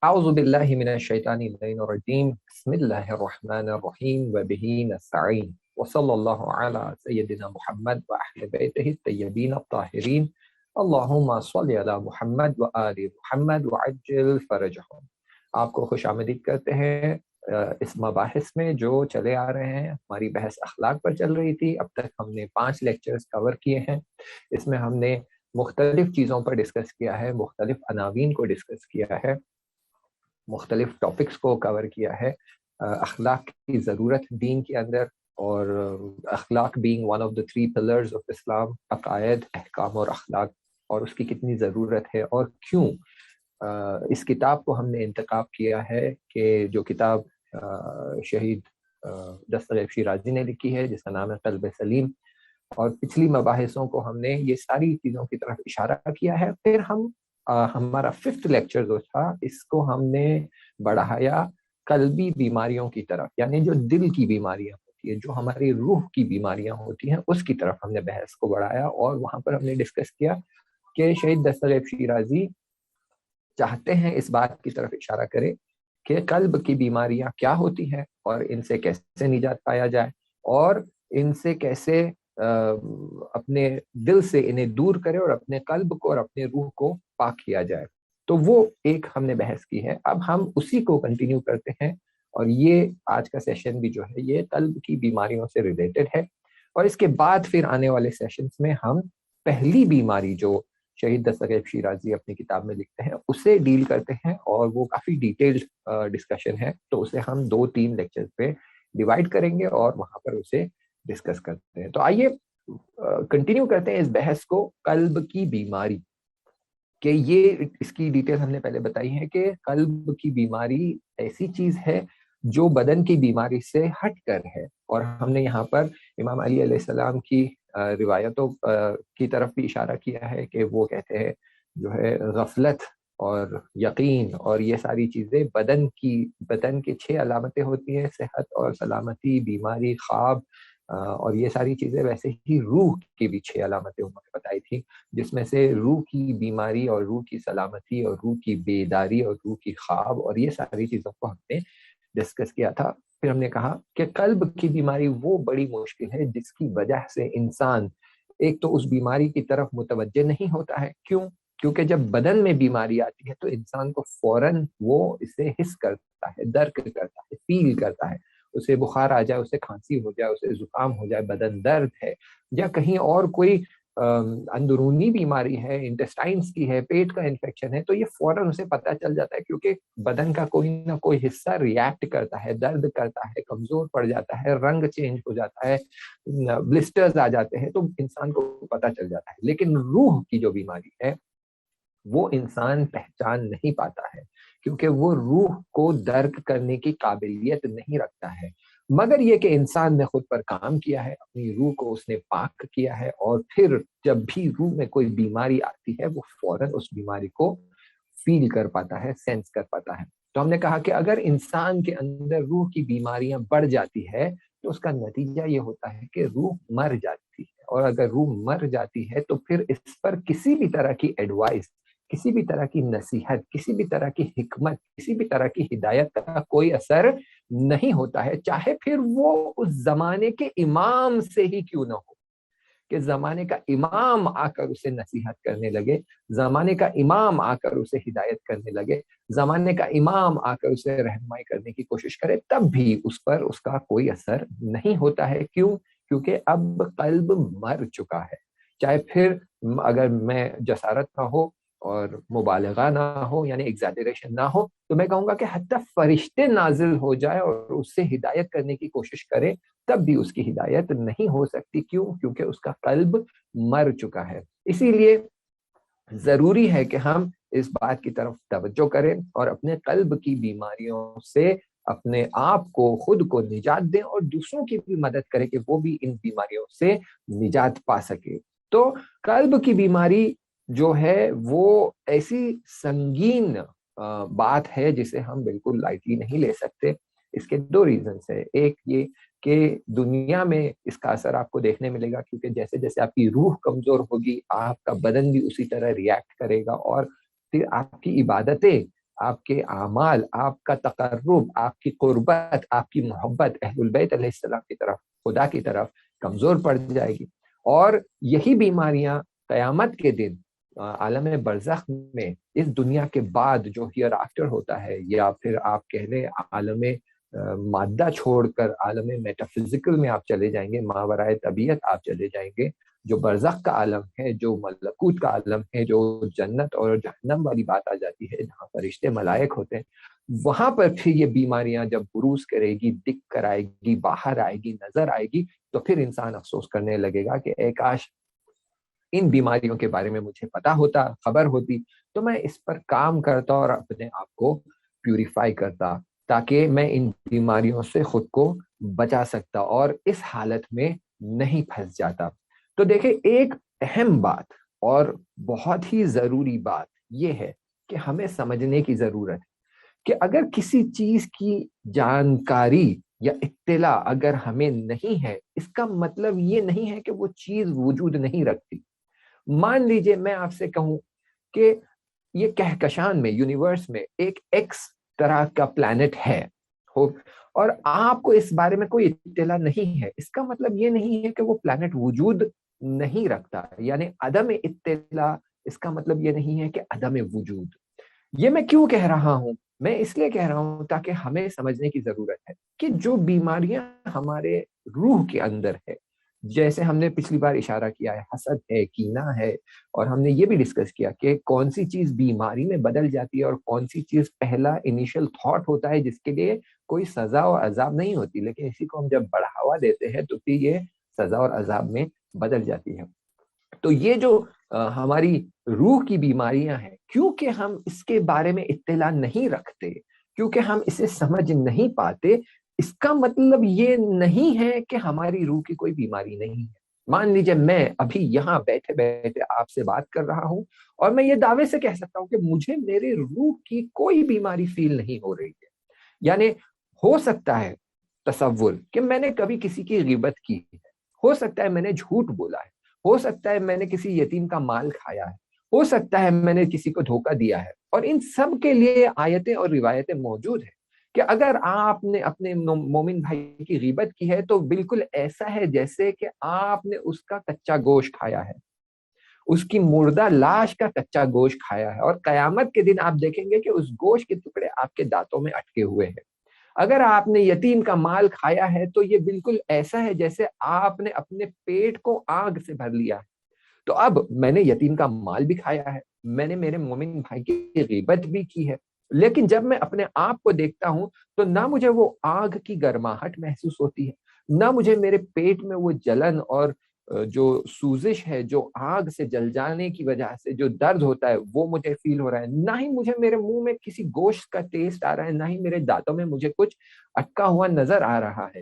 أعوذ بالله من الشيطان اللعين الرجيم بسم الله الرحمن الرحيم وبه نستعين وصلى الله على سيدنا محمد وأهل بيته الطيبين الطاهرين اللهم صل على محمد وآل محمد وعجل فرجهم. آپ کو خوش آمدید کرتے ہیں اس مباحث میں جو چلے آ رہے ہیں. ہماری بحث اخلاق پر چل رہی تھی. اب تک ہم نے 5 لیکچرز کور کیے ہیں. اس میں ہم نے مختلف چیزوں پر ڈسکس کیا ہے، مختلف عناوین کو ڈسکس کیا ہے، مختلف ٹاپکس کو کور کیا ہے. اخلاق کی ضرورت دین کے اندر، اور اخلاق being one of the 3 pillars of Islam, عقائد، احکام اور اخلاق، اور اس کی کتنی ضرورت ہے اور کیوں. اس کتاب کو ہم نے انتخاب کیا ہے کہ جو کتاب شہید دستغیب شیرازی نے لکھی ہے، جس کا نام ہے قلب سلیم، اور پچھلی مباحثوں کو ہم نے یہ ساری چیزوں کی طرف اشارہ کیا ہے. پھر ہمارا 5th لیکچر جو تھا، اس کو ہم نے بڑھایا قلبی بیماریوں کی طرف، یعنی جو دل کی بیماریاں ہوتی ہیں، جو ہماری روح کی بیماریاں ہوتی ہیں، اس کی طرف ہم نے بحث کو بڑھایا. اور وہاں پر ہم نے ڈسکس کیا کہ شہید دستغیب شیرازی چاہتے ہیں اس بات کی طرف اشارہ کرے کہ قلب کی بیماریاں کیا ہوتی ہیں اور ان سے کیسے نجات پایا جائے، اور ان سے کیسے اپنے دل سے انہیں دور کرے اور اپنے قلب کو اور اپنے روح کو پاک کیا جائے. تو وہ ایک ہم نے بحث کی ہے. اب ہم اسی کو کنٹینیو کرتے ہیں، اور یہ آج کا سیشن بھی جو ہے یہ قلب کی بیماریوں سے ریلیٹڈ ہے. اور اس کے بعد پھر آنے والے سیشنز میں ہم پہلی بیماری جو شہید دستغیب شیرازی اپنی کتاب میں لکھتے ہیں اسے ڈیل کرتے ہیں، اور وہ کافی ڈیٹیلڈ ڈسکشن ہے. تو اسے ہم 2-3 لیکچر پہ ڈیوائڈ کریں گے اور وہاں پر اسے ڈسکس کرتے ہیں. تو آئیے کنٹینیو کرتے ہیں اس بحث کو. قلب کی بیماری، کہ یہ اس کی ڈیٹیل ہم نے پہلے بتائی ہے کہ قلب کی بیماری ایسی چیز ہے جو بدن کی بیماری سے ہٹ کر ہے. اور ہم نے یہاں پر امام علی علیہ السلام کی روایتوں کی طرف بھی اشارہ کیا ہے کہ وہ کہتے ہیں جو ہے غفلت اور یقین اور یہ ساری چیزیں بدن کے 6 علامتیں ہوتی ہیں: صحت اور سلامتی، بیماری، خواب، اور یہ ساری چیزیں. ویسے ہی روح کی بھی 6 علامتیں انہوں نے بتائی تھی، جس میں سے روح کی بیماری اور روح کی سلامتی اور روح کی بیداری اور روح کی خواب اور یہ ساری چیزوں کو ہم نے ڈسکس کیا تھا. پھر ہم نے کہا کہ قلب کی بیماری وہ بڑی مشکل ہے جس کی وجہ سے انسان ایک تو اس بیماری کی طرف متوجہ نہیں ہوتا ہے. کیوں؟ کیونکہ جب بدن میں بیماری آتی ہے تو انسان کو فوراً وہ اسے حس کرتا ہے، درک کرتا ہے، فیل کرتا ہے. اسے بخار آ جائے، اسے کھانسی ہو جائے، اسے زکام ہو جائے، بدن درد ہے، یا کہیں اور کوئی اندرونی بیماری ہے، انٹسٹائنس کی ہے، پیٹ کا انفیکشن ہے، تو یہ فوراً اسے پتہ چل جاتا ہے، کیونکہ بدن کا کوئی نہ کوئی حصہ ریئیکٹ کرتا ہے، درد کرتا ہے، کمزور پڑ جاتا ہے، رنگ چینج ہو جاتا ہے، بلسٹرز آ جاتے ہیں، تو انسان کو پتہ چل جاتا ہے. لیکن روح کی جو بیماری ہے وہ انسان پہچان نہیں پاتا ہے، کیونکہ وہ روح کو درک کرنے کی قابلیت نہیں رکھتا ہے. مگر یہ کہ انسان نے خود پر کام کیا ہے، اپنی روح کو اس نے پاک کیا ہے، اور پھر جب بھی روح میں کوئی بیماری آتی ہے وہ فوراً اس بیماری کو فیل کر پاتا ہے، سینس کر پاتا ہے. تو ہم نے کہا کہ اگر انسان کے اندر روح کی بیماریاں بڑھ جاتی ہے تو اس کا نتیجہ یہ ہوتا ہے کہ روح مر جاتی ہے. اور اگر روح مر جاتی ہے تو پھر اس پر کسی بھی طرح کی ایڈوائس، کسی بھی طرح کی نصیحت، کسی بھی طرح کی حکمت، کسی بھی طرح کی ہدایت کا کوئی اثر نہیں ہوتا ہے، چاہے پھر وہ اس زمانے کے امام سے ہی کیوں نہ ہو. کہ زمانے کا امام آ کر اسے نصیحت کرنے لگے، زمانے کا امام آ کر اسے ہدایت کرنے لگے، زمانے کا امام آ کر اسے رہنمائی کرنے کی کوشش کرے، تب بھی اس پر اس کا کوئی اثر نہیں ہوتا ہے. کیوں؟ کیونکہ اب قلب مر چکا ہے. چاہے پھر اگر میں جسارت نہ ہو اور مبالغہ نہ ہو، یعنی ایگزیجریشن نہ ہو، تو میں کہوں گا کہ حتی فرشتے نازل ہو جائے اور اس سے ہدایت کرنے کی کوشش کرے، تب بھی اس کی ہدایت نہیں ہو سکتی. کیوں؟ کیونکہ اس کا قلب مر چکا ہے. اسی لیے ضروری ہے کہ ہم اس بات کی طرف توجہ کریں اور اپنے قلب کی بیماریوں سے اپنے آپ کو، خود کو نجات دیں، اور دوسروں کی بھی مدد کریں کہ وہ بھی ان بیماریوں سے نجات پا سکے. تو قلب کی بیماری جو ہے وہ ایسی سنگین بات ہے جسے ہم بالکل لائٹلی نہیں لے سکتے. اس کے 2 ریزنز ہیں. ایک یہ کہ دنیا میں اس کا اثر آپ کو دیکھنے ملے گا، کیونکہ جیسے جیسے آپ کی روح کمزور ہوگی آپ کا بدن بھی اسی طرح ریئیکٹ کرے گا، اور پھر آپ کی عبادتیں، آپ کے اعمال، آپ کا تقرب، آپ کی قربت، آپ کی محبت اہل البیت علیہ السلام کی طرف، خدا کی طرف کمزور پڑ جائے گی. اور یہی بیماریاں قیامت کے دن عالم برزخ میں، اس دنیا کے بعد جو ہیئر آفٹر ہوتا ہے، یا پھر آپ کہہ لیں عالم مادہ چھوڑ کر عالم میٹافزیکل میں آپ چلے جائیں گے، ماورائے طبیعت آپ چلے جائیں گے، جو برزخ کا عالم ہے، جو ملکوت کا عالم ہے، جو جنت اور جہنم والی بات آ جاتی ہے جہاں فرشتے ملائک ہوتے ہیں، وہاں پر پھر یہ بیماریاں جب بروز کرے گی، دکھ کر آئے گی، باہر آئے گی، نظر آئے گی، تو پھر انسان افسوس کرنے لگے گا کہ اے کاش ان بیماریوں کے بارے میں مجھے پتا ہوتا، خبر ہوتی، تو میں اس پر کام کرتا اور اپنے آپ کو پیوریفائی کرتا، تاکہ میں ان بیماریوں سے خود کو بچا سکتا اور اس حالت میں نہیں پھنس جاتا. تو دیکھیں، ایک اہم بات اور بہت ہی ضروری بات یہ ہے کہ ہمیں سمجھنے کی ضرورت ہے کہ اگر کسی چیز کی جانکاری یا اطلاع اگر ہمیں نہیں ہے، اس کا مطلب یہ نہیں ہے کہ وہ چیز وجود نہیں رکھتی. مان لیجئے میں آپ سے کہوں کہ یہ کہکشان میں، یونیورس میں ایک ایکس طرح کا پلانٹ ہے اور آپ کو اس بارے میں کوئی اطلاع نہیں ہے، اس کا مطلب یہ نہیں ہے کہ وہ پلانٹ وجود نہیں رکھتا. یعنی عدم اطلاع اس کا مطلب یہ نہیں ہے کہ عدم وجود. یہ میں کیوں کہہ رہا ہوں؟ میں اس لیے کہہ رہا ہوں تاکہ ہمیں سمجھنے کی ضرورت ہے کہ جو بیماریاں ہمارے روح کے اندر ہے، جیسے ہم نے پچھلی بار اشارہ کیا ہے، حسد ہے، کینہ ہے، اور ہم نے یہ بھی ڈسکس کیا کہ کون سی چیز بیماری میں بدل جاتی ہے اور کون سی چیز پہلا انیشل تھاٹ ہوتا ہے جس کے لیے کوئی سزا اور عذاب نہیں ہوتی، لیکن اسی کو ہم جب بڑھاوا دیتے ہیں تو پھر یہ سزا اور عذاب میں بدل جاتی ہے. تو یہ جو ہماری روح کی بیماریاں ہیں، کیونکہ ہم اس کے بارے میں اطلاع نہیں رکھتے، کیونکہ ہم اسے سمجھ نہیں پاتے، اس کا مطلب یہ نہیں ہے کہ ہماری روح کی کوئی بیماری نہیں ہے. مان لیجئے میں ابھی یہاں بیٹھے بیٹھے آپ سے بات کر رہا ہوں اور میں یہ دعوے سے کہہ سکتا ہوں کہ مجھے میرے روح کی کوئی بیماری فیل نہیں ہو رہی ہے. یعنی ہو سکتا ہے تصور کہ میں نے کبھی کسی کی غیبت کی ہے، ہو سکتا ہے میں نے جھوٹ بولا ہے، ہو سکتا ہے میں نے کسی یتیم کا مال کھایا ہے، ہو سکتا ہے میں نے کسی کو دھوکہ دیا ہے، اور ان سب کے لیے آیتیں اور روایتیں موجود ہیں کہ اگر آپ نے اپنے مومن بھائی کی غیبت کی ہے تو بالکل ایسا ہے جیسے کہ آپ نے اس کا کچا گوشت کھایا ہے، اس کی مردہ لاش کا کچا گوشت کھایا ہے، اور قیامت کے دن آپ دیکھیں گے کہ اس گوشت کے ٹکڑے آپ کے دانتوں میں اٹکے ہوئے ہیں. اگر آپ نے یتیم کا مال کھایا ہے تو یہ بالکل ایسا ہے جیسے آپ نے اپنے پیٹ کو آگ سے بھر لیا ہے. تو اب میں نے یتیم کا مال بھی کھایا ہے، میں نے میرے مومن بھائی کی غیبت بھی کی ہے، لیکن جب میں اپنے آپ کو دیکھتا ہوں تو نہ مجھے وہ آگ کی گرماہٹ محسوس ہوتی ہے، نہ مجھے میرے پیٹ میں وہ جلن اور جو سوزش ہے، جو آگ سے جل جانے کی وجہ سے جو درد ہوتا ہے وہ مجھے فیل ہو رہا ہے، نہ ہی مجھے میرے منہ میں کسی گوشت کا ٹیسٹ آ رہا ہے، نہ ہی میرے دانتوں میں مجھے کچھ اٹکا ہوا نظر آ رہا ہے.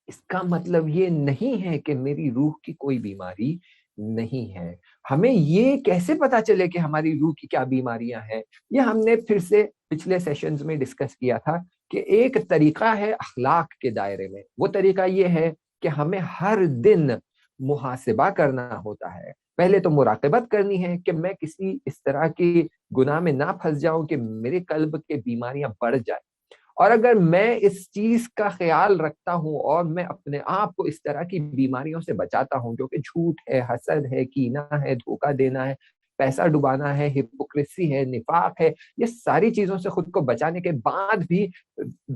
اس کا مطلب یہ نہیں ہے کہ میری روح کی کوئی بیماری نہیں ہے. ہمیں یہ کیسے پتا چلے کہ ہماری روح کی کیا بیماریاں ہیں؟ یہ ہم نے پھر سے پچھلے سیشنز میں ڈسکس کیا تھا کہ ایک طریقہ ہے اخلاق کے دائرے میں. وہ طریقہ یہ ہے کہ ہمیں ہر دن محاسبہ کرنا ہوتا ہے. پہلے تو مراقبت کرنی ہے کہ میں کسی اس طرح کی گناہ میں نہ پھنس جاؤں کہ میرے قلب کے بیماریاں بڑھ جائیں. اور اگر میں اس چیز کا خیال رکھتا ہوں اور میں اپنے آپ کو اس طرح کی بیماریوں سے بچاتا ہوں جو کہ جھوٹ ہے، حسد ہے، کینہ ہے، دھوکہ دینا ہے، پیسہ ڈبانا ہے، ہپوکریسی ہے، نفاق ہے، یہ ساری چیزوں سے خود کو بچانے کے بعد بھی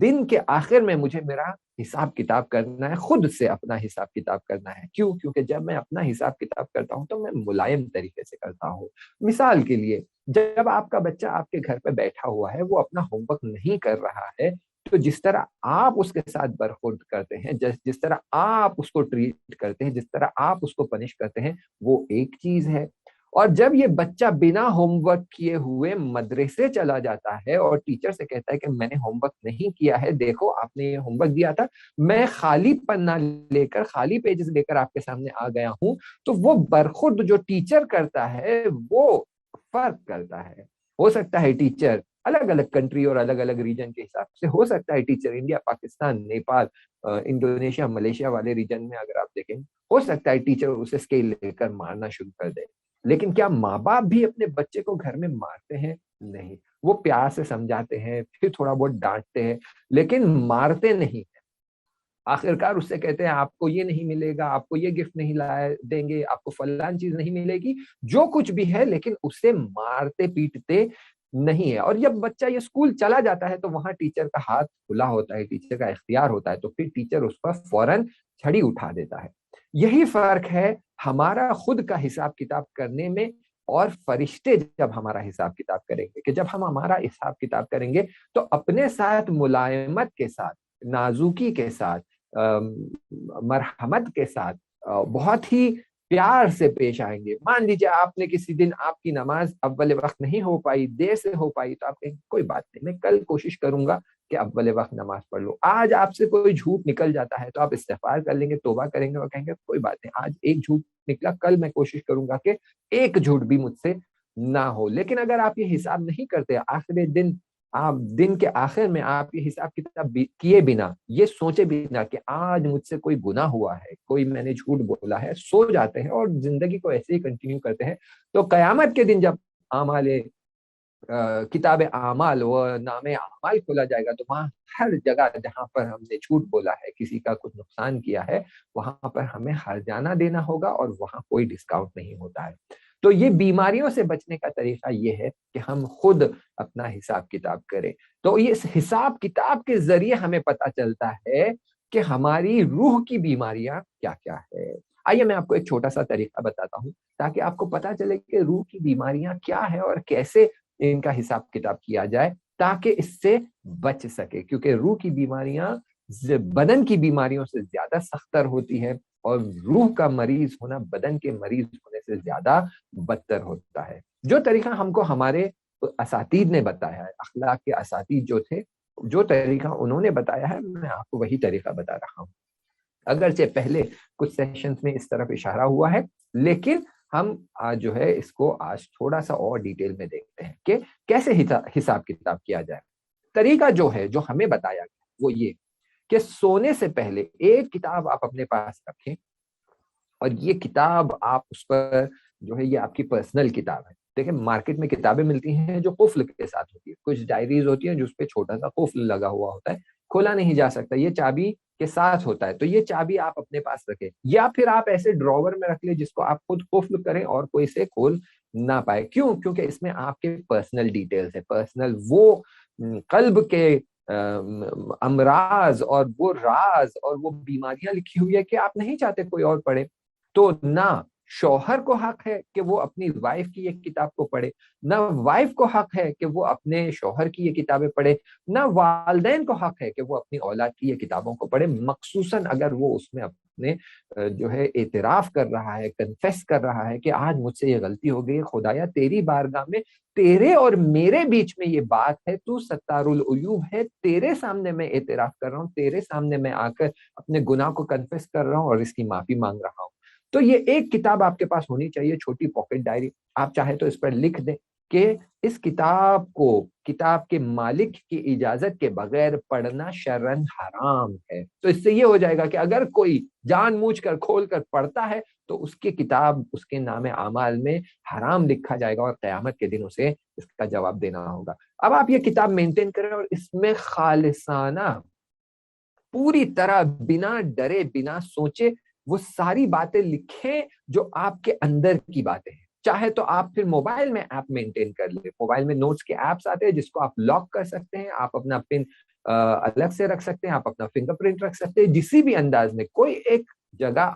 دن کے آخر میں مجھے میرا حساب کتاب کرنا ہے، خود سے اپنا حساب کتاب کرنا ہے. کیوں؟ کیونکہ جب میں اپنا حساب کتاب کرتا ہوں تو میں ملائم طریقے سے کرتا ہوں. مثال کے لیے، جب آپ کا بچہ آپ کے گھر پہ بیٹھا ہوا ہے، وہ اپنا ہوم ورک نہیں کر رہا ہے، تو جس طرح آپ اس کے ساتھ برخورد کرتے ہیں، جس طرح آپ اس کو ٹریٹ کرتے ہیں، جس طرح آپ اس کو پنش کرتے ہیں، وہ ایک چیز ہے. اور جب یہ بچہ بنا ہوم ورک کیے ہوئے مدرسے چلا جاتا ہے اور ٹیچر سے کہتا ہے کہ میں نے ہوم ورک نہیں کیا ہے، دیکھو آپ نے یہ ہوم ورک دیا تھا، میں خالی پنہ لے کر، خالی پیجز لے کر آپ کے سامنے آ گیا ہوں، تو وہ برخورد جو ٹیچر کرتا ہے وہ فرق کرتا ہے. ہو سکتا ہے ٹیچر الگ الگ کنٹری اور الگ الگ ریجن کے حساب سے، ہو سکتا ہے teacher India, Pakistan, Nepal, Indonesia, Malaysia والے ریجن میں اگر آپ دیکھیں، ہو سکتا ہے ٹیچر اسے اسکیل لے کر مارنا شروع کر دے. لیکن کیا ماں باپ بھی اپنے بچے کو گھر میں مارتے ہیں؟ نہیں، وہ پیار سے سمجھاتے ہیں، پھر تھوڑا بہت ڈانٹتے ہیں، لیکن مارتے نہیں۔ آخرکار اس سے کہتے ہیں آپ کو یہ نہیں ملے گا، آپ کو یہ گفٹ نہیں لائے دیں گے، آپ کو فلان چیز نہیں ملے گی، جو کچھ بھی ہے، لیکن اسے مارتے پیٹتے نہیں ہے۔ اور جب بچہ یہ اسکول چلا جاتا ہے تو وہاں ٹیچر کا ہاتھ کھلا ہوتا ہے، ٹیچر کا اختیار ہوتا ہے، تو پھر ٹیچر اس پر فوراً چھڑی اٹھا دیتا ہے۔ یہی فرق ہے ہمارا خود کا حساب کتاب کرنے میں اور فرشتے جب ہمارا حساب کتاب کریں گے، کہ جب ہم ہمارا حساب کتاب کریں گے تو اپنے ساتھ ملائمت کے ساتھ، نازکی کے ساتھ، مرحمت کے ساتھ، بہت ہی پیار سے پیش آئیں گے۔ مان لیجیے آپ نے کسی دن آپ کی نماز اول وقت نہیں ہو پائی، دیر سے ہو پائی، تو آپ کہیں کوئی بات نہیں، میں کل کوشش کروں گا کہ اول وقت نماز پڑھ لو۔ آج آپ سے کوئی جھوٹ نکل جاتا ہے تو آپ استغفار کر لیں گے، توبہ کریں گے اور کہیں گے کوئی بات نہیں، آج ایک جھوٹ نکلا، کل میں کوشش کروں گا کہ ایک جھوٹ بھی مجھ سے نہ ہو۔ لیکن اگر آپ یہ حساب نہیں کرتے، آخر دن آپ دن کے آخر میں آپ یہ حساب کتاب کیے بنا، یہ سوچے بنا کہ آج مجھ سے کوئی گناہ ہوا ہے، کوئی میں نے جھوٹ بولا ہے، سو جاتے ہیں اور زندگی کو ایسے ہی کنٹینیو کرتے ہیں، تو قیامت کے دن جب اعمال کتاب اعمال و نام اعمال کھولا جائے گا، تو وہاں ہر جگہ جہاں پر ہم نے جھوٹ بولا ہے، کسی کا کچھ نقصان کیا ہے، وہاں پر ہمیں ہرجانہ دینا ہوگا اور وہاں کوئی ڈسکاؤنٹ نہیں ہوتا ہے۔ تو یہ بیماریوں سے بچنے کا طریقہ یہ ہے کہ ہم خود اپنا حساب کتاب کریں۔ تو اس حساب کتاب کے ذریعے ہمیں پتہ چلتا ہے کہ ہماری روح کی بیماریاں کیا کیا ہے۔ آئیے میں آپ کو ایک چھوٹا سا طریقہ بتاتا ہوں تاکہ آپ کو پتہ چلے کہ روح کی بیماریاں کیا ہے اور کیسے ان کا حساب کتاب کیا جائے تاکہ اس سے بچ سکے، کیونکہ روح کی بیماریاں بدن کی بیماریوں سے زیادہ سختر ہوتی ہے اور روح کا مریض ہونا بدن کے مریض ہونے سے زیادہ بدتر ہوتا ہے۔ جو طریقہ ہم کو ہمارے اساتید نے بتایا ہے، اخلاق کے اساتید جو تھے، جو طریقہ انہوں نے بتایا ہے، میں آپ کو وہی طریقہ بتا رہا ہوں۔ اگرچہ پہلے کچھ سیشنز میں اس طرف اشارہ ہوا ہے، لیکن ہم جو ہے اس کو آج تھوڑا سا اور ڈیٹیل میں دیکھتے ہیں کہ کیسے حساب کتاب کیا جائے۔ طریقہ جو ہے جو ہمیں بتایا گیا وہ یہ کہ سونے سے پہلے ایک کتاب آپ اپنے پاس رکھیں، اور یہ کتاب آپ اس پر جو ہے یہ آپ کی پرسنل کتاب ہے۔ دیکھیں مارکیٹ میں کتابیں ملتی ہیں جو قفل کے ساتھ ہوتی ہے، کچھ ڈائریز ہوتی ہیں جو اس پہ چھوٹا سا قفل لگا ہوا ہوتا ہے، کھولا نہیں جا سکتا، یہ چابی کے ساتھ ہوتا ہے، تو یہ چابی آپ اپنے پاس رکھیں، یا پھر آپ ایسے ڈراور میں رکھ لیں جس کو آپ خود قفل کریں اور کوئی اسے کھول نہ پائے۔ کیوں؟ کیونکہ اس میں آپ کے پرسنل ڈیٹیلز ہے، پرسنل وہ قلب کے امراض اور وہ راز اور وہ بیماریاں لکھی ہوئی ہے کہ آپ نہیں چاہتے کوئی اور پڑھے۔ تو نہ شوہر کو حق ہے کہ وہ اپنی وائف کی یہ کتاب کو پڑھے، نہ وائف کو حق ہے کہ وہ اپنے شوہر کی یہ کتابیں پڑھے، نہ والدین کو حق ہے کہ وہ اپنی اولاد کی یہ کتابوں کو پڑھے، مخصوصاً اگر وہ اس میں اپنے جو ہے اعتراف کر رہا ہے، کنفیس کر رہا ہے کہ آج مجھ سے یہ غلطی ہو گئی، خدایا تیری بارگاہ میں تیرے اور میرے بیچ میں یہ بات ہے، تو ستار العیوب ہے، تیرے سامنے میں اعتراف کر رہا ہوں، تیرے سامنے میں آ کر اپنے گناہ کو کنفیس کر رہا ہوں اور اس کی معافی مانگ رہا ہوں۔ تو یہ ایک کتاب آپ کے پاس ہونی چاہیے، چھوٹی پاکٹ ڈائری، آپ چاہے تو اس پر لکھ دیں کہ اس کتاب کو کتاب کے مالک کی اجازت کے بغیر پڑھنا شرعاً حرام ہے۔ تو اس سے یہ ہو جائے گا کہ اگر کوئی جان بوجھ کر کھول کر پڑھتا ہے تو اس کی کتاب اس کے نام اعمال میں حرام لکھا جائے گا اور قیامت کے دن اسے اس کا جواب دینا ہوگا۔ اب آپ یہ کتاب مینٹین کریں اور اس میں خالصانہ پوری طرح بنا ڈرے بنا سوچے وہ ساری باتیں لکھیں جو آپ کے اندر کی باتیں ہیں۔ چاہے تو آپ پھر موبائل میں ایپ مینٹین کر لیں، موبائل میں نوٹس کے ایپس آتے ہیں جس کو آپ لاک کر سکتے ہیں، آپ اپنا پن الگ سے رکھ سکتے ہیں، آپ اپنا فنگر پرنٹ رکھ سکتے ہیں، جسی بھی انداز میں کوئی ایک جگہ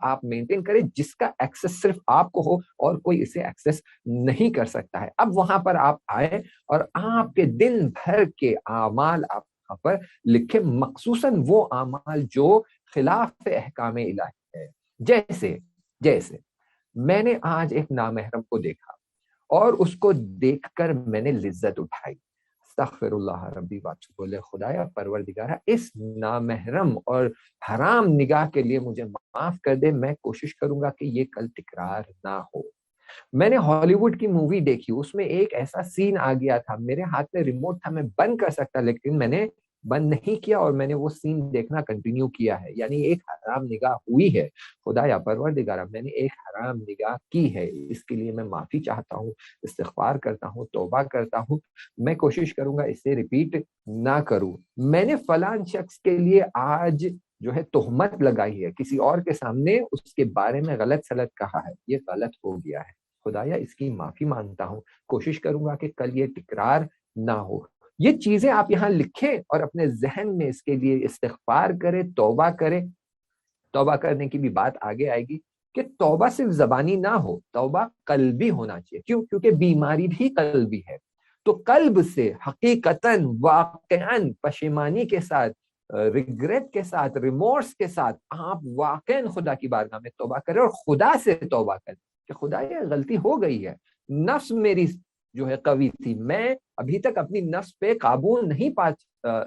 آپ مینٹین کریں جس کا ایکسس صرف آپ کو ہو اور کوئی اسے ایکسس نہیں کر سکتا ہے۔ اب وہاں پر آپ آئے اور آپ کے دن بھر کے اعمال آپ وہاں پر لکھیں، مخصوصاً وہ اعمال جو خلاف احکام الہی ہے۔ جیسے میں نے آج ایک نامحرم کو دیکھا اور اس کو دیکھ کر میں نے لذت اٹھائی، استغفر اللہ ربی واتوب الیہ، خدایا پروردگارہ اس نامحرم اور حرام نگاہ کے لیے مجھے معاف کر دے، میں کوشش کروں گا کہ یہ کل تکرار نہ ہو۔ میں نے ہالی ووڈ کی مووی دیکھی، اس میں ایک ایسا سین آ گیا تھا، میرے ہاتھ میں ریموٹ تھا، میں بند کر سکتا لیکن میں نے بند نہیں کیا اور میں نے وہ سین دیکھنا کنٹینیو کیا ہے. یعنی ایک حرام نگاہ ہوئی ہے. خدایا پروردگارا میں نے ایک حرام نگاہ کی ہے، اس کے لیے میں معافی چاہتا ہوں، استغفار کرتا ہوں، توبہ کرتا ہوں. میں کوشش کروں گا اسے ریپیٹ نہ کروں. میں نے فلاں شخص کے لیے آج جو ہے تہمت لگائی ہے، کسی اور کے سامنے اس کے بارے میں غلط سلط کہا ہے، یہ غلط ہو گیا ہے. خدایا اس کی معافی مانگتا ہوں. کوشش کروں گا کہ کل یہ تکرار نہ ہو. یہ چیزیں آپ یہاں لکھیں اور اپنے ذہن میں اس کے لیے استغفار کرے، توبہ کرے. توبہ کرنے کی بھی بات آگے آئے گی کہ توبہ صرف زبانی نہ ہو، توبہ قلبی ہونا چاہیے. کیوں؟ کیونکہ بیماری بھی قلبی ہے. تو قلب سے حقیقتاً واقعاً پشیمانی کے ساتھ، ریگریٹ کے ساتھ، ریمورس کے ساتھ آپ واقعاً خدا کی بارگاہ میں توبہ کریں اور خدا سے توبہ کریں کہ خدا یہ غلطی ہو گئی ہے، نفس میری جو ہے قوی تھی، میں ابھی تک اپنی نفس پہ قابو نہیں پا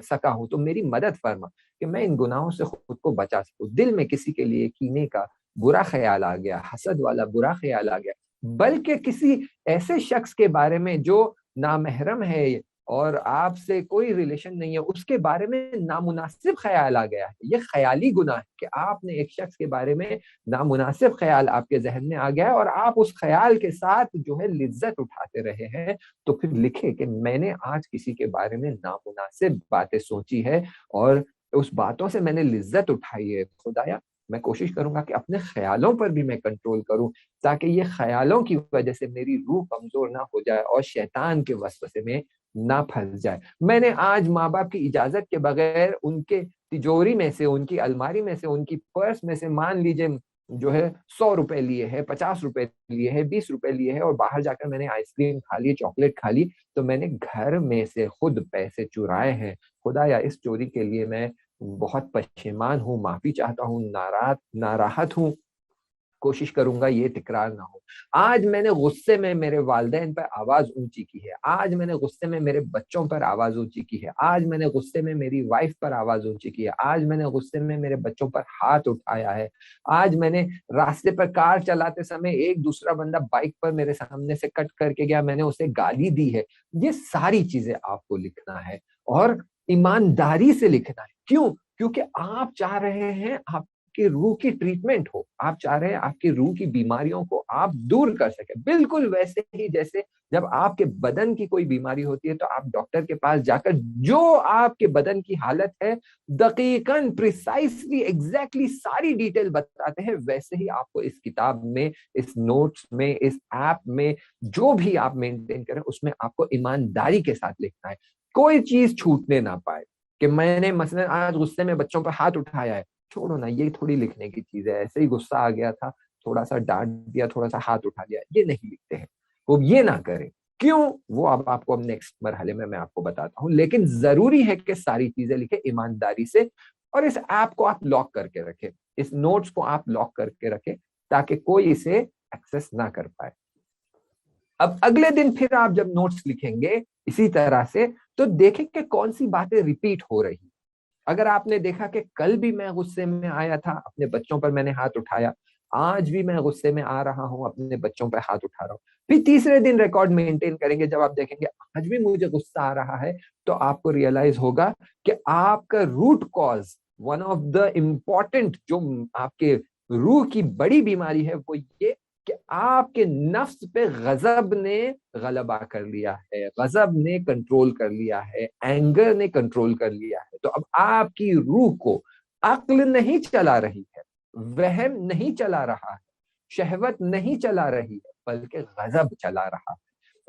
سکا ہوں، تو میری مدد فرما کہ میں ان گناہوں سے خود کو بچا سکوں. دل میں کسی کے لیے کینے کا برا خیال آ گیا، حسد والا برا خیال آ گیا، بلکہ کسی ایسے شخص کے بارے میں جو نامحرم ہے اور آپ سے کوئی ریلیشن نہیں ہے، اس کے بارے میں نامناسب خیال آ گیا ہے. یہ خیالی گناہ ہے کہ آپ نے ایک شخص کے بارے میں نامناسب خیال آپ کے ذہن میں آ گیا ہے اور آپ اس خیال کے ساتھ جو ہے لذت اٹھاتے رہے ہیں. تو پھر لکھے کہ میں نے آج کسی کے بارے میں نامناسب باتیں سوچی ہے اور اس باتوں سے میں نے لذت اٹھائی ہے. خدایا میں کوشش کروں گا کہ اپنے خیالوں پر بھی میں کنٹرول کروں، تاکہ یہ خیالوں کی وجہ سے میری روح کمزور نہ ہو جائے اور شیطان کے وسوسے میں نہ پھنس جائے. میں نے آج ماں باپ کی اجازت کے بغیر ان کے تجوری میں سے، ان کی الماری میں سے، ان کی پرس میں سے مان لیجئے جو ہے 100 روپے لیے ہے، 50 روپے لیے ہے، 20 روپے لیے ہے اور باہر جا کر میں نے آئس کریم کھا لی، چاکلیٹ کھا لی. تو میں نے گھر میں سے خود پیسے چرائے ہیں. خدایا اس چوری کے لیے میں بہت پشیمان ہوں، معافی چاہتا ہوں، ناراحت ہوں. کوشش کروں گا یہ تکرار نہ ہو. آج میں نے غصے میں میرے والدین پر آواز اونچی کی ہے، آج میں نے غصے میں میرے بچوں پر آواز اونچی کی ہے، آج میں نے غصے میں میری وائف پر آواز اونچی کی ہے، آج میں نے غصے میں میرے بچوں پر ہاتھ اٹھایا ہے، آج میں نے راستے پر کار چلاتے سمے ایک دوسرا بندہ بائک پر میرے سامنے سے کٹ کر کے گیا، میں نے اسے گالی دی ہے. یہ ساری چیزیں آپ کو لکھنا ہے اور ایمانداری سے لکھنا ہے. کیوں؟ کیونکہ آپ چاہ رہے ہیں آپ کی روح کی ٹریٹمنٹ ہو، آپ چاہ رہے ہیں آپ کی روح کی بیماریوں کو آپ دور کر سکیں. بالکل ویسے ہی جیسے جب آپ کے بدن کی کوئی بیماری ہوتی ہے تو آپ ڈاکٹر کے پاس جا کر جو آپ کے بدن کی حالت ہے دقیقاً پریسائسلی ایگزیکٹلی ساری ڈیٹیل بتاتے ہیں. ویسے ہی آپ کو اس کتاب میں، اس نوٹس میں، اس ایپ میں جو بھی آپ مینٹین کریں اس میں آپ کو ایمانداری کے ساتھ لکھنا ہے. کوئی چیز چھوٹنے نہ پائے کہ میں نے مثلا آج غصے میں بچوں پر ہاتھ اٹھایا ہے، چھوڑو نا، یہ تھوڑی لکھنے کی چیز ہے. ایسے ہی غصہ آ گیا تھا، تھوڑا سا ڈانٹ دیا، تھوڑا سا ہاتھ اٹھا دیا، یہ نہیں لکھتے ہیں. وہ یہ نہ کریں. کیوں؟ وہ اب آپ کو نیکسٹ مرحلے میں آپ کو بتاتا ہوں. لیکن ضروری ہے کہ ساری چیزیں لکھیں ایمانداری سے اور اس ایپ کو آپ لاک کر کے رکھیں، اس نوٹس کو آپ لاک کر کے رکھیں تاکہ کوئی اسے ایکسس نہ کر پائے. اب اگلے دن پھر آپ جب نوٹس لکھیں گے اسی طرح سے تو دیکھیں کہ کون سی باتیں ریپیٹ ہو رہی. اگر آپ نے دیکھا کہ کل بھی میں غصے میں آیا تھا، اپنے بچوں پر میں نے ہاتھ اٹھایا، آج بھی میں غصے میں آ رہا ہوں، اپنے بچوں پر ہاتھ اٹھا رہا ہوں، پھر تیسرے دن ریکارڈ مینٹین کریں گے، جب آپ دیکھیں گے آج بھی مجھے غصہ آ رہا ہے، تو آپ کو ریئلائز ہوگا کہ آپ کا root cause, one of the important جو آپ کے روح کی بڑی بیماری ہے وہ یہ کہ آپ کے نفس پہ غضب نے غلبہ کر لیا ہے، غضب نے کنٹرول کر لیا ہے، اینگر نے کنٹرول کر لیا ہے. تو اب آپ کی روح کو عقل نہیں چلا رہی ہے، وہم نہیں چلا رہا ہے، شہوت نہیں چلا رہی ہے، بلکہ غضب چلا رہا ہے.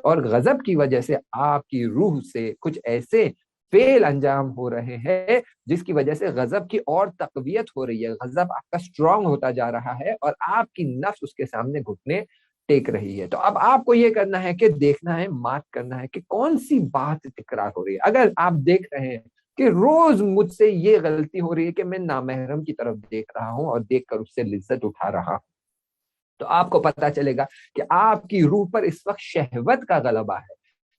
اور غضب کی وجہ سے آپ کی روح سے کچھ ایسے فعل انجام ہو رہے ہیں جس کی وجہ سے غضب کی اور تقویت ہو رہی ہے، غضب آپ کا اسٹرانگ ہوتا جا رہا ہے اور آپ کی نفس اس کے سامنے گھٹنے ٹیک رہی ہے. تو اب آپ کو یہ کرنا ہے کہ دیکھنا ہے، مارک کرنا ہے کہ کون سی بات تکرار ہو رہی ہے. اگر آپ دیکھ رہے ہیں کہ روز مجھ سے یہ غلطی ہو رہی ہے کہ میں نامحرم کی طرف دیکھ رہا ہوں اور دیکھ کر اس سے لذت اٹھا رہا ہوں، تو آپ کو پتا چلے گا کہ آپ کی روح پر اس وقت شہوت کا غلبہ ہے.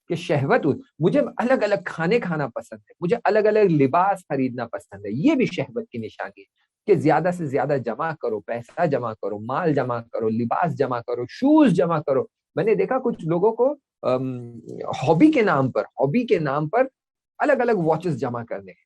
کہ شہوت، مجھے الگ الگ کھانے کھانا پسند ہے، مجھے الگ الگ لباس خریدنا پسند ہے، یہ بھی شہوت کی نشانی ہے کہ زیادہ سے زیادہ جمع کرو، پیسہ جمع کرو، مال جمع کرو، لباس جمع کرو، شوز جمع کرو. میں نے دیکھا کچھ لوگوں کو ہابی کے نام پر الگ الگ واچز جمع کرنے ہیں.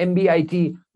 MBIT,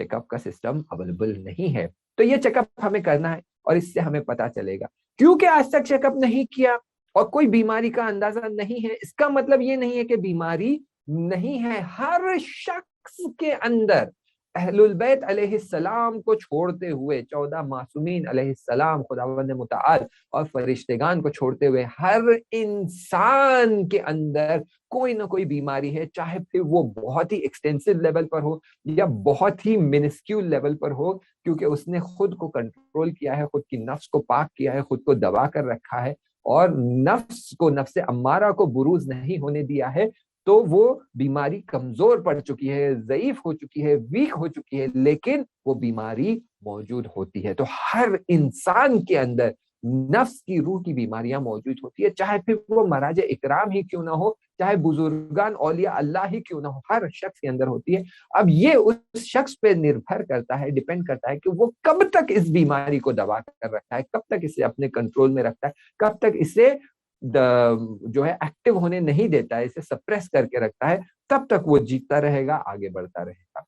چیک اپ کا سسٹم اویلیبل نہیں ہے. تو یہ چیک اپ ہمیں کرنا ہے اور اس سے ہمیں پتا چلے گا. کیونکہ آج تک چیک اپ نہیں کیا اور کوئی بیماری کا اندازہ نہیں ہے، اس کا مطلب یہ نہیں ہے کہ بیماری نہیں ہے. ہر شخص کے اندر اہل البیت علیہ السلام کو چھوڑتے ہوئے 14 معصومین علیہ السلام، خداوند متعال اور فرشتگان کو چھوڑتے ہوئے ہر انسان کے اندر کوئی نہ کوئی بیماری ہے، چاہے پھر وہ بہت ہی ایکسٹینسو لیول پر ہو یا بہت ہی منسکیول لیول پر ہو، کیونکہ اس نے خود کو کنٹرول کیا ہے، خود کی نفس کو پاک کیا ہے، خود کو دبا کر رکھا ہے اور نفس امارہ کو بروز نہیں ہونے دیا ہے. تو وہ بیماری کمزور پڑ چکی ہے، ضعیف ہو چکی ہے، ویک ہو چکی ہے، لیکن وہ بیماری موجود ہوتی ہے. تو ہر انسان کے اندر نفس کی، روح کی بیماریاں موجود ہوتی ہے، چاہے پھر وہ مراج اکرام ہی کیوں نہ ہو، چاہے بزرگان اولیاء اللہ ہی کیوں نہ ہو، ہر شخص کے اندر ہوتی ہے. اب یہ اس شخص پہ نربھر کرتا ہے، ڈیپینڈ کرتا ہے کہ وہ کب تک اس بیماری کو دبا کر رکھتا ہے، کب تک اسے اپنے کنٹرول میں رکھتا ہے، کب تک اسے جو ہے ایکٹیو ہونے نہیں دیتا ہے، اسے سپریس کر کے رکھتا ہے، تب تک وہ جیتتا رہے گا، آگے بڑھتا رہے گا.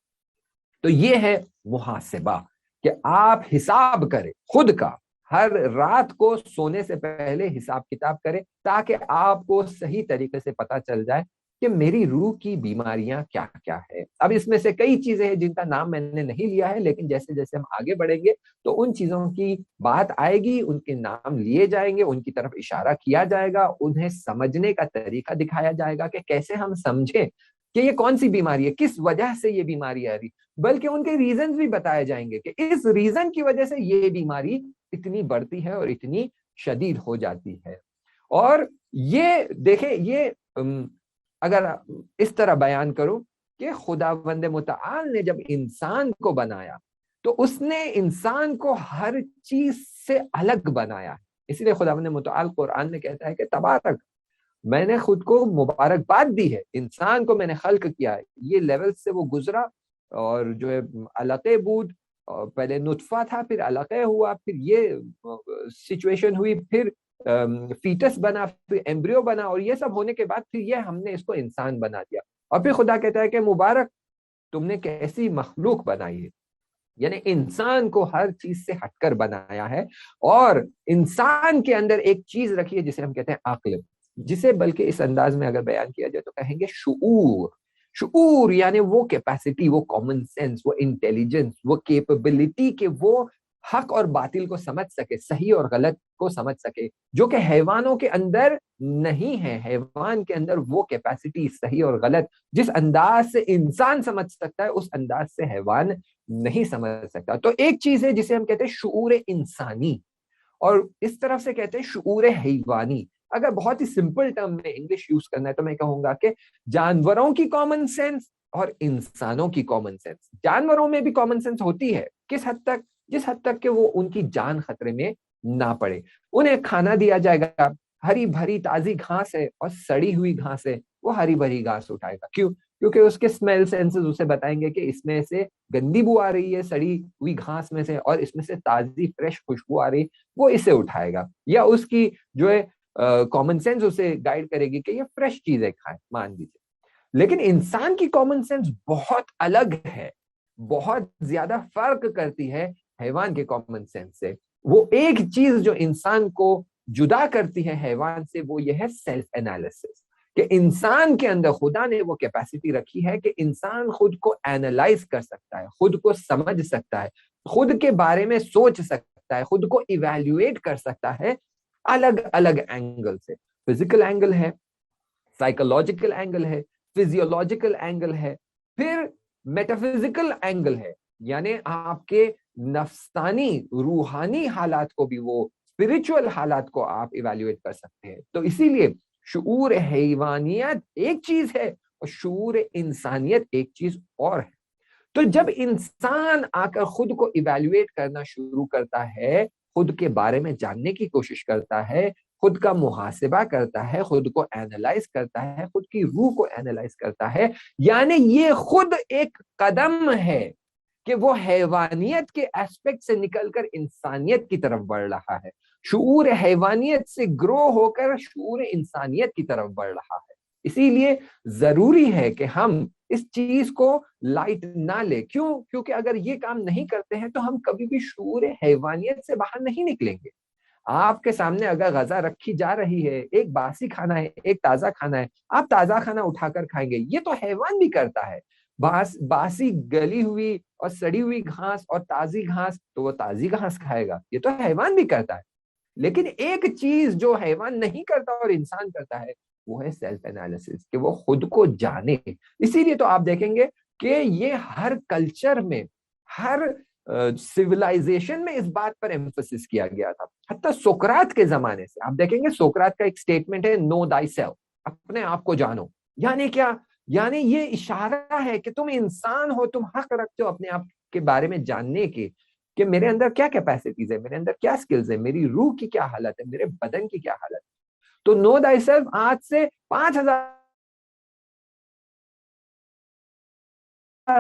تو یہ ہے محاسبہ، کہ آپ حساب کریں خود کا، ہر رات کو سونے سے پہلے حساب کتاب کریں تاکہ آپ کو صحیح طریقے سے پتا چل جائے کہ میری روح کی بیماریاں کیا کیا ہے. اب اس میں سے کئی چیزیں ہیں جن کا نام میں نے نہیں لیا ہے، لیکن جیسے جیسے ہم آگے بڑھیں گے تو ان چیزوں کی بات آئے گی، ان کے نام لیے جائیں گے، ان کی طرف اشارہ کیا جائے گا، انہیں سمجھنے کا طریقہ دکھایا جائے گا کہ کیسے ہم سمجھیں کہ یہ کون سی بیماری ہے، کس وجہ سے یہ بیماری آ رہی، بلکہ ان کے ریزنز بھی بتائے جائیں گے کہ اس ریزن کی وجہ سے یہ بیماری اتنی بڑھتی ہے اور اتنی شدید ہو جاتی ہے. اور یہ دیکھیں، یہ اگر اس طرح بیان کروں کہ خداوند متعال نے جب انسان کو بنایا تو اس نے انسان کو ہر چیز سے الگ بنایا. اسی لیے خداوند متعال قرآن میں کہتا ہے کہ تبارک، میں نے خود کو مبارکباد دی ہے، انسان کو میں نے خلق کیا ہے، یہ لیول سے وہ گزرا اور جو ہے علقے بود، پہلے نطفہ تھا، پھر علقے ہوا، پھر یہ سچویشن ہوئی، پھر فیٹس بنا، پھر ایمبریو بنا، اور یہ سب ہونے کے بعد پھر یہ ہم نے اس کو انسان بنا دیا. اور پھر خدا کہتا ہے کہ مبارک، تم نے کیسی مخلوق بنائی ہے، یعنی انسان کو ہر چیز سے ہٹ کر بنایا ہے اور انسان کے اندر ایک چیز رکھی ہے جسے ہم کہتے ہیں عقل، جسے بلکہ اس انداز میں اگر بیان کیا جائے تو کہیں گے شعور. شعور یعنی وہ کیپیسٹی، وہ کامن سینس، وہ انٹیلیجنس، وہ کیپبلٹی کہ وہ حق اور باطل کو سمجھ سکے، صحیح اور غلط کو سمجھ سکے، جو کہ حیوانوں کے اندر نہیں ہے. حیوان کے اندر وہ کیپیسٹی، صحیح اور غلط، جس انداز سے انسان سمجھ سکتا ہے اس انداز سے حیوان نہیں سمجھ سکتا. تو ایک چیز ہے جسے ہم کہتے ہیں شعور انسانی، اور اس طرف سے کہتے ہیں شعور حیوانی. اگر بہت ہی سمپل ٹرم میں انگلش یوز کرنا ہے تو میں کہوں گا کہ جانوروں کی کامن سینس اور انسانوں کی کامن سینس. جانوروں میں بھی کامن سینس ہوتی ہے، کس حد تک؟ جس حد تک کہ وہ ان کی جان خطرے میں نہ پڑے. انہیں کھانا دیا جائے گا، ہری بھری تازی گھاس ہے اور سڑی ہوئی گھاس ہے، وہ ہری بھری گھاس اٹھائے گا. کیوں؟ کیونکہ اس کے اسمیل سینسز اسے بتائیں گے کہ اس میں سے گندی بو آ رہی ہے سڑی ہوئی گھاس میں سے، اور اس میں سے تازی فریش خوشبو آ رہی، وہ اسے اٹھائے گا. یا اس کی جو ہے کامن سینس اسے گائیڈ کرے گی کہ یہ فریش چیزیں کھائیں، مان لیجیے. لیکن انسان کی کامن سینس بہت الگ ہے، بہت زیادہ فرق کرتی ہے حیوان کے کامن سینس سے. وہ ایک چیز جو انسان کو جدا کرتی ہے حیوان سے، وہ یہ ہے سیلف انالیسس، کہ انسان کے اندر خدا نے وہ کیپیسٹی رکھی ہے کہ انسان خود کو اینالائز کر سکتا ہے، خود کو سمجھ سکتا ہے، خود کے بارے میں سوچ سکتا ہے، خود کو ایویلویٹ کر سکتا ہے الگ الگ اینگل سے. فزیکل اینگل ہے، سائیکولوجیکل اینگل ہے، فزیولوجیکل اینگل ہے، پھر میٹافزیکل اینگل ہے، یعنی آپ کے نفسانی روحانی حالات کو بھی، وہ اسپرچول حالات کو آپ ایویلویٹ کر سکتے ہیں. تو اسی لیے شعور حیوانیت ایک چیز ہے اور شعور انسانیت ایک چیز اور ہے. تو جب انسان آ کر خود کو ایویلویٹ کرنا شروع کرتا ہے، خود کے بارے میں جاننے کی کوشش کرتا ہے، خود کا محاسبہ کرتا ہے، خود کو اینالائز کرتا ہے، خود کی روح کو اینالائز کرتا ہے، یعنی یہ خود ایک قدم ہے کہ وہ حیوانیت کے ایسپیکٹ سے نکل کر انسانیت کی طرف بڑھ رہا ہے، شعور حیوانیت سے گرو ہو کر شعور انسانیت کی طرف بڑھ رہا ہے. اسی لیے ضروری ہے کہ ہم اس چیز کو لائٹ نہ لے. کیونکہ اگر یہ کام نہیں کرتے ہیں تو ہم کبھی بھی شعور حیوانیت سے باہر نہیں نکلیں گے. آپ کے سامنے اگر غذا رکھی جا رہی ہے، ایک باسی کھانا ہے ایک تازہ کھانا ہے، آپ تازہ کھانا اٹھا کر کھائیں گے. یہ تو حیوان بھی کرتا ہے. باسی گلی ہوئی اور سڑی ہوئی گھاس اور تازی گھاس تو وہ تازی گھاس کھائے گا. یہ تو حیوان بھی کرتا ہے. لیکن ایک چیز جو حیوان نہیں کرتا اور انسان کرتا ہے وہ ہے سیلف انالیسس، کہ وہ خود کو جانے. اسی لیے تو آپ دیکھیں گے کہ یہ ہر کلچر میں، ہر سیولائزیشن میں اس بات پر ایمفسس کیا گیا تھا. حتی سقراط کے زمانے سے آپ دیکھیں گے سقراط کا ایک سٹیٹمنٹ ہے نو دائی سیلف، اپنے آپ کو جانو. یعنی کیا؟ یعنی یہ اشارہ ہے کہ تم انسان ہو، تم حق رکھتے ہو اپنے آپ کے بارے میں جاننے کے کہ میرے اندر کیا کیپیسٹیز ہے، میرے اندر کیا سکلز ہے، میری روح کی کیا حالت ہے، میرے بدن کی کیا حالت ہے. تو نو دائی سیلف آج سے 5,000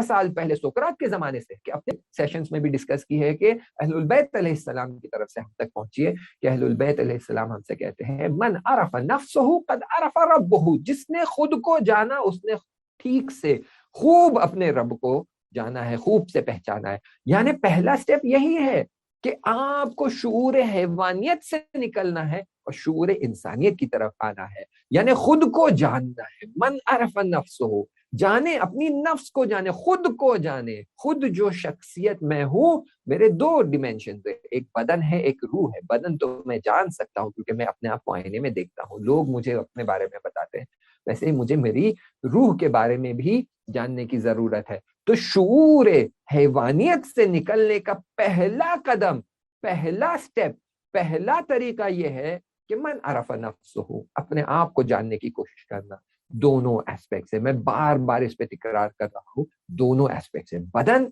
سال پہلے سقراط کے زمانے سے، کہ اپنے سیشنز میں بھی ڈسکس کی ہے کہ اہل البیت علیہ السلام کی طرف سے ہم تک پہنچی ہے کہ اہل البیت علیہ السلام ہم سے کہتے ہیں من عرف نفسہ قد عرف ربہ، جس نے خود کو جانا اس نے ٹھیک سے خوب اپنے رب کو جانا ہے، خوب سے پہچانا ہے. یعنی پہلا سٹیپ یہی ہے کہ آپ کو شعور حیوانیت سے نکلنا ہے اور شعور انسانیت کی طرف آنا ہے. یعنی خود کو جاننا ہے. من عرف نفسہ، جانے اپنی نفس کو، جانے خود کو، جانے خود جو شخصیت میں ہوں. میرے 2 ڈیمینشنز ہیں، ایک بدن ہے ایک روح ہے. بدن تو میں جان سکتا ہوں کیونکہ میں اپنے آپ کو آئینے میں دیکھتا ہوں، لوگ مجھے اپنے بارے میں بتاتے ہیں. ویسے ہی مجھے میری روح کے بارے میں بھی جاننے کی ضرورت ہے. تو شعور حیوانیت سے نکلنے کا پہلا قدم، پہلا سٹیپ، پہلا طریقہ یہ ہے کہ من عرف نفسہ، اپنے آپ کو جاننے کی کوشش کرنا. دونوں ایسپیکٹس ہیں، میں بار بار اس پہ تکرار کر رہا ہوں، دونوں ایسپیکٹس ہیں، بدن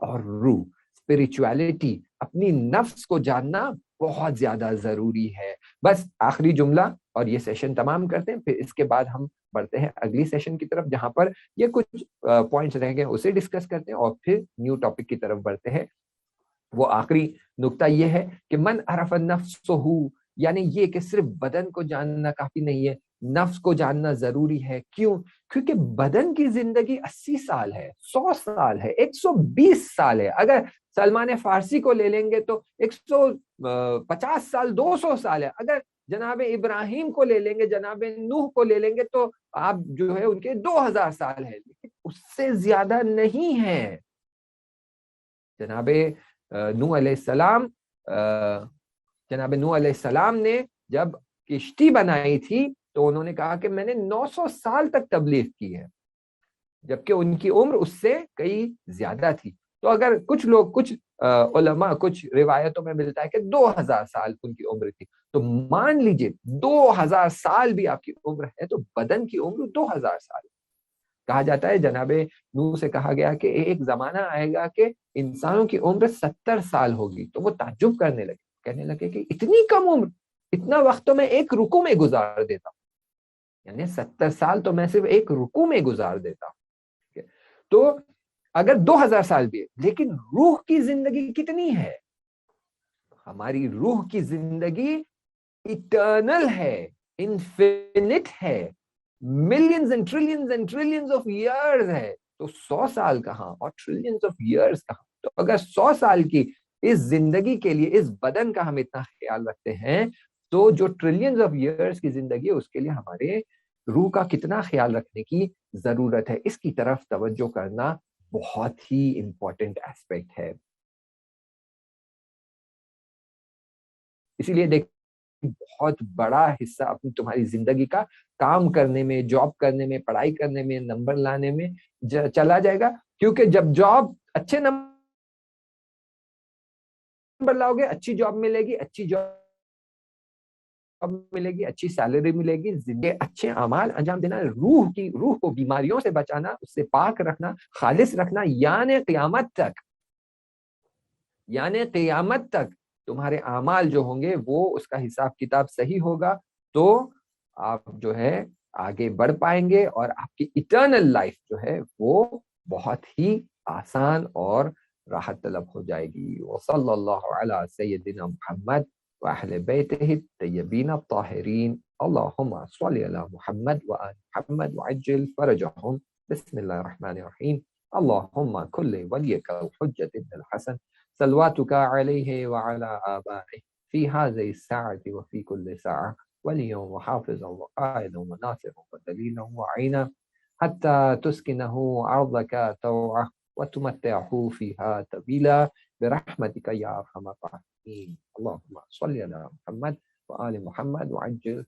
اور روح. اسپرچویلٹی، اپنی نفس کو جاننا بہت زیادہ ضروری ہے. بس آخری جملہ اور یہ سیشن تمام کرتے ہیں، پھر اس کے بعد ہم بڑھتے ہیں اگلی سیشن کی طرف جہاں پر یہ کچھ پوائنٹس رہ گئے اسے ڈسکس کرتے ہیں اور پھر نیو ٹاپک کی طرف بڑھتے ہیں. وہ آخری نقطہ یہ ہے کہ من عرف نفسہ، یعنی یہ کہ صرف بدن کو جاننا کافی نہیں ہے، نفس کو جاننا ضروری ہے. کیوں؟ کیونکہ بدن کی زندگی 80 سال ہے، 100 سال ہے، 120 سال ہے. اگر سلمان فارسی کو لے لیں گے تو 150 سال، 200 سال ہے. اگر جناب ابراہیم کو لے لیں گے، جناب نوح کو لے لیں گے تو آپ جو ہے ان کے 2000 سال ہے، لیکن اس سے زیادہ نہیں ہے. جناب نوح علیہ السلام جناب نوح علیہ السلام نے جب کشتی بنائی تھی تو انہوں نے کہا کہ میں نے 900 سال تک تبلیغ کی ہے، جبکہ ان کی عمر اس سے کئی زیادہ تھی. تو اگر کچھ لوگ، کچھ علماء، کچھ روایتوں میں ملتا ہے کہ 2000 سال ان کی عمر تھی، تو مان لیجئے 2000 سال بھی آپ کی عمر ہے تو بدن کی عمر 2000 سال. کہا جاتا ہے جناب نوح سے کہا گیا کہ ایک زمانہ آئے گا کہ انسانوں کی عمر 70 سال ہوگی. تو وہ تعجب کرنے لگے، کہنے لگے کہ اتنی کم عمر، اتنا وقت تو میں ایک رکوع میں گزار دیتا ہوں، یعنی 70 سال تو میں صرف ایک رکوع میں گزار دیتا ہوں. تو اگر 2000 سال بھی ہے، لیکن روح کی زندگی کتنی ہے؟ ہماری روح کی زندگی ایٹرنل ہے، انفینٹ ہے، millions and trillions of years ہے. تو 100 سال کہاں اور ٹریلینز آف ایئرز کہاں؟ تو اگر 100 سال کی اس زندگی کے لیے اس بدن کا ہم اتنا خیال رکھتے ہیں تو جو ٹریلینز آف ایئرز کی زندگی ہے اس کے لیے ہمارے روح کا کتنا خیال رکھنے کی ضرورت ہے. اس کی طرف توجہ کرنا بہت ہی امپورٹنٹ ایسپیکٹ ہے. اسی لیے دیکھ بہت بڑا حصہ اپنی تمہاری زندگی کا کام کرنے میں، جاب کرنے میں، پڑھائی کرنے میں، نمبر لانے میں چلا جائے گا. کیونکہ جب جاب اچھے نمبر لاؤ گے، اچھی جاب ملے گی، اچھی جاب ملے گی، اچھی سیلری ملے گی، زندگی اچھے اعمال انجام دینا، روح کو بیماریوں سے بچانا، اس سے پاک رکھنا، خالص رکھنا، یعنی قیامت تک تمہارے اعمال جو ہوں گے وہ اس کا حساب کتاب صحیح ہوگا تو آپ جو ہے آگے بڑھ پائیں گے اور آپ کی ایٹرنل لائف جو ہے وہ بہت ہی آسان اور راحت طلب ہو جائے گی. وصلی اللہ علی سیدنا محمد وأهل بيته الطيبين الطاهرين. اللهم صل على محمد وآل محمد وعجل فرجهم. بسم الله الرحمن الرحيم. اللهم كل وليك الحجة بن الحسن صلواتك عليه وعلى آبائه في هذه الساعة وفي كل ساعة، وليا وحافظا وقائدا وناصرا ودليلا وعينا، حتى تسكنه أرضك طوعا وتمتعه فيها طويلا برحمتك يا أرحم الراحمين. اللهم صل على محمد وآل محمد وعجل